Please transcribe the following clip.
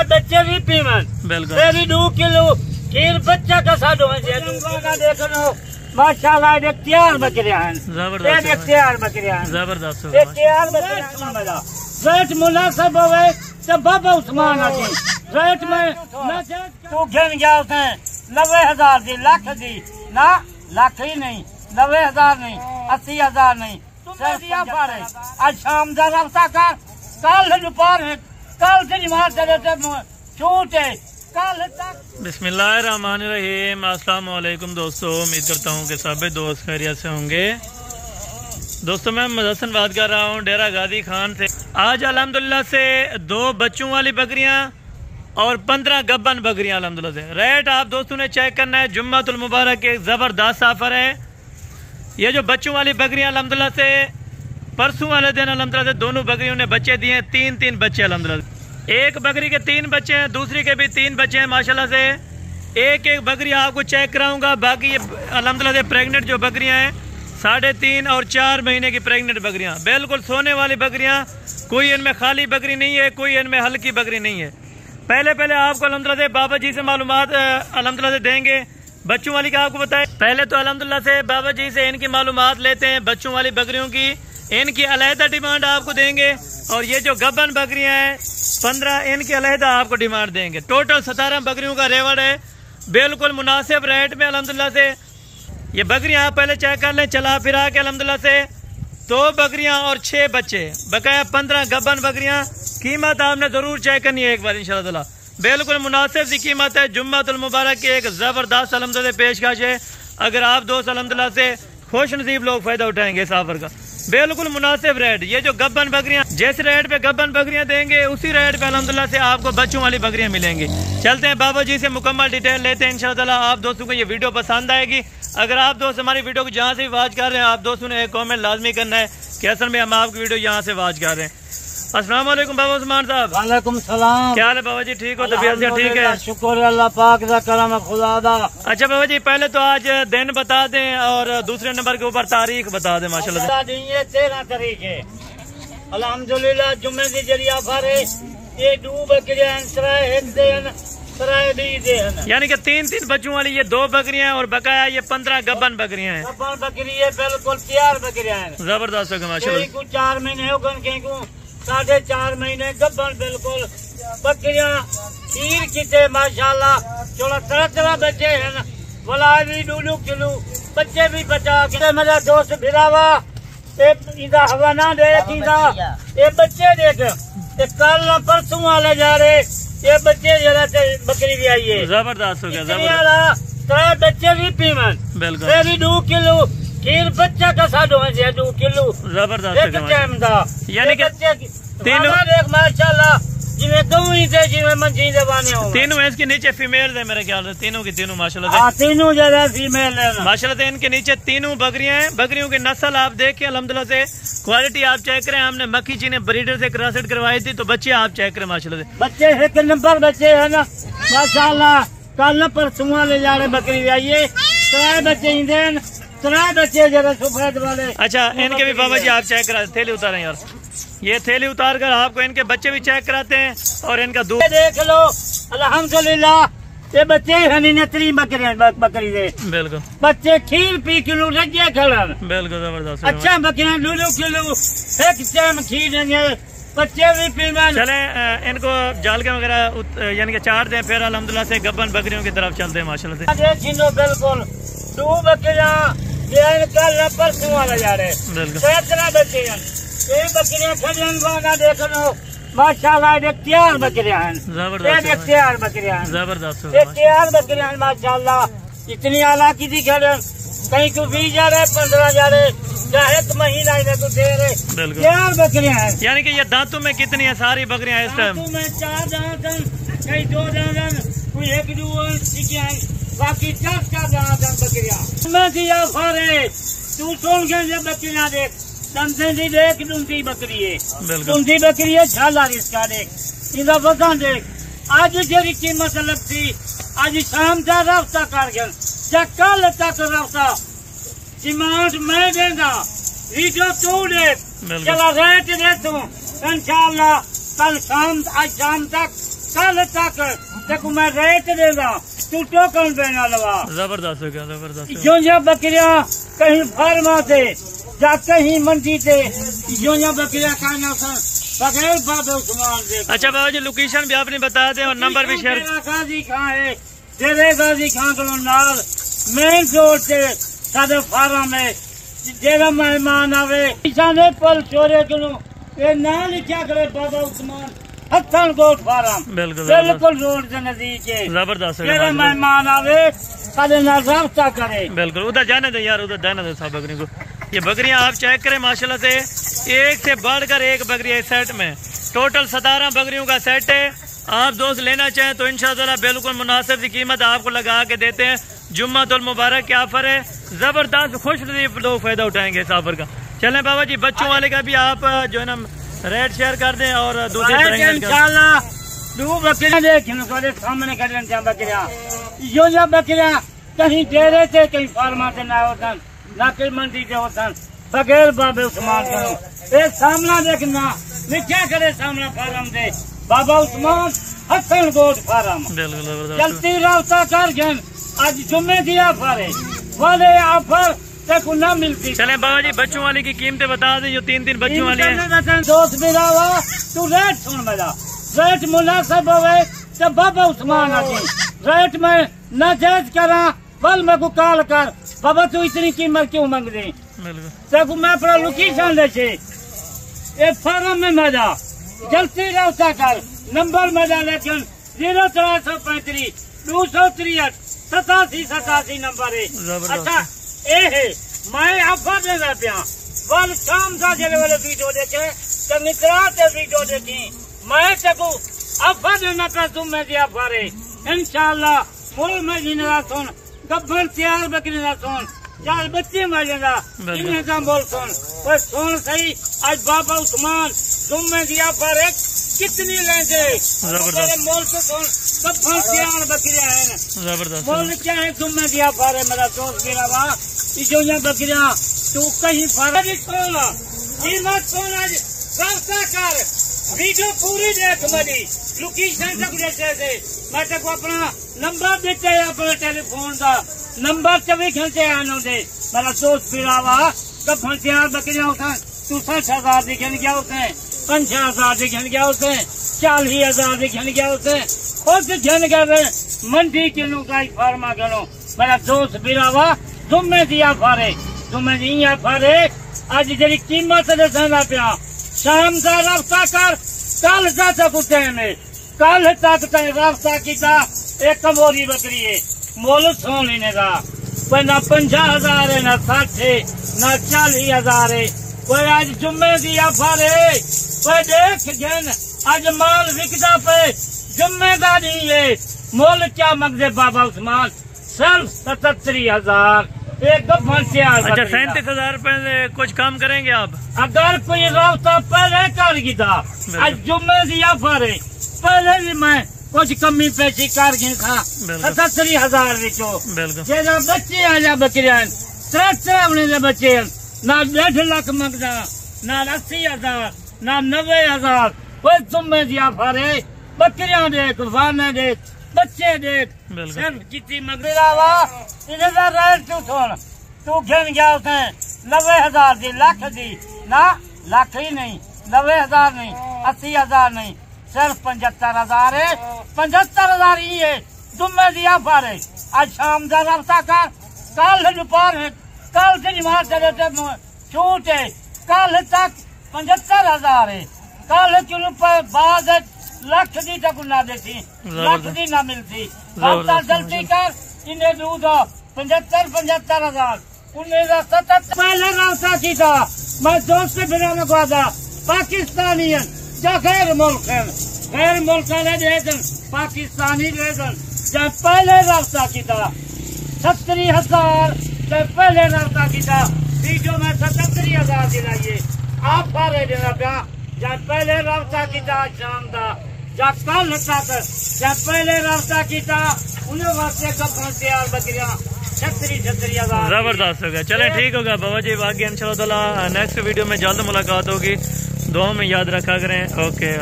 बच्चे भी पीवन बिल्कुल 2 किलो खीर बच्चा का साधो देखो माशाल्लाह तैयार बकरियां हैं जबरदस्त तैयार बकरियां हैं जबरदस्त तैयार बकरियां रेट मुनासिब होवे तो बाबा उस्मान आके रेट में तू गिन गया उसने 90,000 दी लाख दी ना लाख ही नहीं 90,000 नहीं 80,000 नहीं आज शाम का रफ्ता कर कल दोपहर कल से नमाज चले छूट है कल तक। बिस्मिल्लाहिर्रहमानिर्रहीम। अस्सलाम वालेकुम दोस्तों, उम्मीद करता हूँ कि सभी दोस्त खैरियत से होंगे। दोस्तों मैं मदसन बात कर रहा हूँ डेरा गाजी खान से। आज अल्हम्दुलिल्लाह से 2 बच्चों वाली बकरियाँ और 15 गब्बन बकरियाँ अल्हम्दुलिल्लाह से। रेट आप दोस्तों ने चेक करना है। जुम्मतुल मुबारक एक ज़बरदस्त ऑफर है। ये जो बच्चों वाली बकरियाँ अल्हम्दुलिल्लाह से परसों वाले दिन अल्हम्दुलिल्लाह से दोनों बकरियों ने बच्चे दिए हैं। 3 बच्चे अल्हम्दुलिल्लाह। एक बकरी के 3 बच्चे हैं, दूसरी के भी 3 बच्चे हैं माशाल्लाह से। एक बकरी आपको चेक कराऊंगा। बाकी ये अल्हम्दुलिल्लाह से प्रेग्नेंट जो बकरियां हैं 3.5 और 4 महीने की प्रेग्नेंट बकरियां, बिल्कुल सोने वाली बकरियां। कोई इनमें खाली बकरी नहीं है, कोई इनमें हल्की बकरी नहीं है। पहले आपको अल्हम्दुलिल्लाह से बाबा जी से मालूमात अल्हम्दुलिल्लाह से देंगे। बच्चों वाली का आपको बताए पहले तो अल्हम्दुलिल्लाह से बाबा जी से इनकी मालूमात लेते हैं। बच्चों वाली बकरियों की इनकी अलहदा डिमांड आपको देंगे और ये जो गब्बन बकरियां हैं 15 इनकी अलहदा आपको डिमांड देंगे। टोटल 17 बकरियों का रेवड़ है, बिल्कुल मुनासिब रेट में अल्हम्दुलिल्लाह से। ये बकरियां आप पहले चेक कर लें चला फिरा के अल्हम्दुलिल्लाह से। 2 बकरियां और 6 बच्चे बकाया 15 गब्बन बकरियां। कीमत आपने जरूर चेक करनी है एक बार इंशाअल्लाह। बिल्कुल मुनासिब सी कीमत है। जुम्मतुल मुबारक की एक जबरदस्त अल्हम्दुलिल्लाह से पेशकश है। अगर आप दोस्त अल्हम्दुलिल्लाह से खुश नसीब लोग फायदा उठाएंगे इस ऑफर का। बिल्कुल मुनासिब रेट। ये जो गब्बन बकरियां जिस रेट पे गब्बन बकरियां देंगे उसी रेट पे अल्हम्दुलिल्लाह से आपको बच्चों वाली बकरियां मिलेंगी। चलते हैं बाबा जी से मुकम्मल डिटेल लेते हैं इंशाअल्लाह। आप दोस्तों को ये वीडियो पसंद आएगी। अगर आप दोस्त हमारी वीडियो को जहाँ से भी वॉच कर रहे हैं आप दोस्तों ने एक कॉमेंट लाजमी करना है कि असल में हम आपकी वीडियो यहाँ से वॉच कर रहे हैं। अस्सलाम वालेकुम बाबा उस्मान साहब। वालेकुम सलाम। क्या हाल है बाबा जी, ठीक हो? तबीयत से ठीक है? शुक्र अल्लाह पाक दा करम खुदा दा। अच्छा बाबा जी पहले तो आज दिन बता दें और दूसरे नंबर के ऊपर तारीख बता दें माशाल्लाह। 13 तारीख है अल्हम्दुलिल्लाह जुम्मे की जरिया फारे ये 2 बकरियां यानी कि 3 बच्चों वाली ये 2 बकरियां और बकाया ये 15 गब्बन बकरियां हैं। गब्बन बकरी है बिल्कुल तैयार बकरियां हैं। जबरदस्त है माशाल्लाह। को 4 महीने हो गए को 4.5 महीने गब्बन बिल्कुल बकरियां खीर किते माशाल्लाह। 16 बच्चे हैं बोला भी 2 किलो बच्चे भी बचा के मेरा दोस्त भिरावा हवा ना दे ये बच्चे देख कल परसों वाले जा रहे ये बच्चे जरा बकरी भी आई है। जबरदस्त हो गया। 3 बच्चे भी पीवन बिल्कुल 2 किलो खीर बच्चा का साधो है 2 किलो जबरदस्त। यानी कि 3 माशाल्लाह जिन्हें दो ही थे जिन्हें मंजी दबाने हो 3 इसके नीचे फीमेल है मेरे ख्याल से। तीनों की तीनों माशाल्लाह तीनों जगह फीमेल है माशाल्लाह से। इनके नीचे 3 बकरियां हैं। बकरियों की नस्ल आप देखें अल्हम्दुलिल्लाह से। क्वालिटी आप चेक करें। हमने मक्खी चीने ब्रीडर से क्रॉसड करवाई थी तो बच्चे आप चेक करें माशाल्लाह से। बच्चे 1 नंबर बच्चे है ना माशाल्लाह। कल परसों ले जा रहे बकरी आइए 3 बच्चे 3 बच्चे जरा सफेद वाले। अच्छा इनके भी बाबा जी आप चेक करा थैली उतारें यार। ये थैली उतार कर आपको इनके बच्चे भी चेक कराते हैं और इनका दूध देख लो अल्हम्दुलिल्लाह। ये बच्चे नतरी बकरी दे बिल्कुल बच्चे खीर पी किलो लगे खड़न बिल्कुल जबरदस्त। अच्छा बकरियां 2 किलो एक टाइम खीर देंगे बच्चे भी पीवन। चले इनको जाल के वगैरह यानी कि चार दें फिर अल्हम्दुलिल्लाह से गब्बन बकरियों की तरफ चलते हैं माशाल्लाह से। बिल्कुल 2 बकरियां कल परसों वाले जा रहे बिल्कुल बच्चे ये बकरियां खड़ियां देख लो माशाल्लाह। तैयार बकरियां हैं तैयार बकरियां जबरदस्त तैयार बकरियां माशाल्लाह। इतनी आला की थी खड़न कहीं को 20 जा रहे 15 जा रहे चाहे 1 महीना तो दे रहे तैयार बकरियां हैं। यानी कि ये दांतों में कितनी है सारी बकरियां इस टाइम? में 4 दांत कहीं 2 दांत कोई 1 2 बाकी 4 दांत बकरियां। मैं दिया फारे तू सुन के बकरियां देख देख दूसरी बकरी है दूसरी बकरी है झाला इसका देख इधर वजन देख। आज जेरी कीमत अलग थी आज शाम का रास्ता कर गया कल तक रास्ता डिमांड मैं देगा वीडियो तू दे चला रेट दे तू इंशाल्लाह कल शाम आज शाम तक कल तक देखो मैं रेट देगा तू टोकन देना लगा। जबरदस्त हो गया, जबरदस्त। जो बकरियां कहीं फार्मा से या कहीं मंडी से जो बकरियां खाना बगैर बाबे उस्मान से। अच्छा बाबा जी लोकेशन भी आपने बता दें और नंबर भी शेयर। गाजी खां है जेरे गाजी खां को नाल मेन रोड से सादे फार्म में जेरा मेहमान आवे किसाने पर छोरे को ये ना लिखा करे बाबा उस्मान हसन गोट फार्म बिल्कुल रोड से नजदीक है। जबरदस्त। जेरा मेहमान आवे सादे नाल राब्ता करे। बिल्कुल उधर जाने दो यार, उधर जाने दो सब बकरी को। ये बकरियां आप चेक करें माशाल्लाह से एक से बढ़कर एक बकरी है सेट में। टोटल 17 बकरियों का सेट है। आप दोस्त लेना चाहें तो इंशाअल्लाह बिल्कुल मुनासिब की कीमत आपको लगा के देते हैं। जुम्मतुल मुबारक के ऑफर है, जबरदस्त खुश नसीब लोग फायदा उठाएंगे इस ऑफर का। चलें बाबा जी बच्चों वाले का भी आप जो है ना रेट शेयर कर दें और दूसरी इंशाअल्लाह दो बकरियां देखें सामने कर बकरियां बकरियां कहीं डेरे से कहीं फार्मा से ना होता ना कहीं मंडी से होता बगैर बाबे उस्मान करो। एक सामना देखना मैं क्या करे सामना फार्म से बाबा उस्मान हसन गोट फार्म चलती रास्ता कर गन आज जुम्मे दिया फारे वाले ऑफर देखो ना मिलती। चले बाबा जी बच्चों वाली की कीमतें बता दें जो 3 बच्चों वाली है। दोस्त मेरा हुआ तू रेट सुन मेरा रेट मुनासिब हुए जब बाबा उस्मान आती रेट में न जायज करा बल मेरे को कॉल कर बाबा तू इतनी कीमत क्यों मांग रही देखो मैं अपना लोकेशन ले फार्म में मजा जल्दी रहा कर नंबर मजा लेकिन 0335 263 87 नंबर है। अच्छा ए है मैं ऑफर देना पिया बल शाम का जले वाले वीडियो देखे तो मित्रा से वीडियो देखी मैं तेको ऑफर देना पिया तुम में दिया फारे इंशाल्लाह मुल में जीना सुन गब्बर तैयार बकरी ना सुन 4 बच्चे मरेगा इन्हें का बोल सुन पर सुन सही आज बाबा उस्मान तुम में दिया पर कितनी लेंगे मोल तो सुन गब्बर तैयार बकरियां है जबरदस्त। मोल क्या है तुम में दिया पर मेरा दोस्त मेरा वाह जो बकरियां तू कहीं फर्क कीमत कौन आज रास्ता कर वीडियो पूरी देख मेरी लोकेशन तक जैसे मैं तेको अपना नंबर देते है अपने टेलीफोन का नंबर 24 घंटे आने दे मेरा दोस्त फिरावा कब तैयार बकरियां होता तू 60,000 दिखन क्या होते हैं 50,000 दिखन क्या होते हैं 40,000 दिखन क्या होते हैं खुद घन कर मंडी किलो का फार्मा गणो मेरा दोस्त फिरावा तुम दिया फारे तुम्हें दिया फारे आज जी कीमत दसना पिया शाम का रास्ता कर कल तक उठे में कल तक रास्ता किया एक कमोरी बकरी है मोल सोनी ने का कोई ना 50,000 है ना 60 है ना 40,000 है कोई आज जुम्मे दिया फारे कोई देख जन आज माल बिकता पे जिम्मेदारी है मोल क्या मगजे बाबा उस्मान सिर्फ 77,000 एक दफा से। अच्छा 37,000 रुपए कुछ कम करेंगे आप अगर कोई रास्ता पहले कर गया आज जुम्मे दिया फारे पहले भी मैं कुछ कमी पैसी कर खा 77,000 जेरा बच्चे आ जा बकरिया 3 बच्चे ना 1.5 लाख मंगदा ना 80,000 ना 90,000 कोई जुम्मे दिया फारे बकरिया देख वाने देख बच्चे देख सिर्फ कितनी मगरावा रेट तू घन गया उसे 90,000 दी लाख दी ना लाख ही नहीं 90,000 नहीं 80,000 नहीं सिर्फ 75,000 है 75,000 ही है तुम्हें दिया फारे आज शाम का रास्ता कर कल दोपहर है कल से निमाज चले छूट है कल तक 75,000 है कल किलो पर बाद लाख दी तक ना देती लाख दी ना मिलती जल्दी कर इन्हें दूध 75,000 पहले रास्ता की था मैं दोस्त से बिना था पाकिस्तानी या गैर मुल्क लेदन पाकिस्तानी लेदन जब पहले रास्ता की था 70,000 जब पहले रास्ता की था वीडियो में 77,000 दिलाइए आप फारे देना प्या जब पहले रास्ता की था शाम का जब कल तक जब पहले रास्ता की था उन्हें वास्ते कब तैयार बकरियां 36,000 जबरदस्त हो गया। चले ठीक होगा बाबा जी बाकी इंशाल्लाह नेक्स्ट वीडियो में जल्द मुलाकात होगी। दुआ में याद रखा करें। ओके।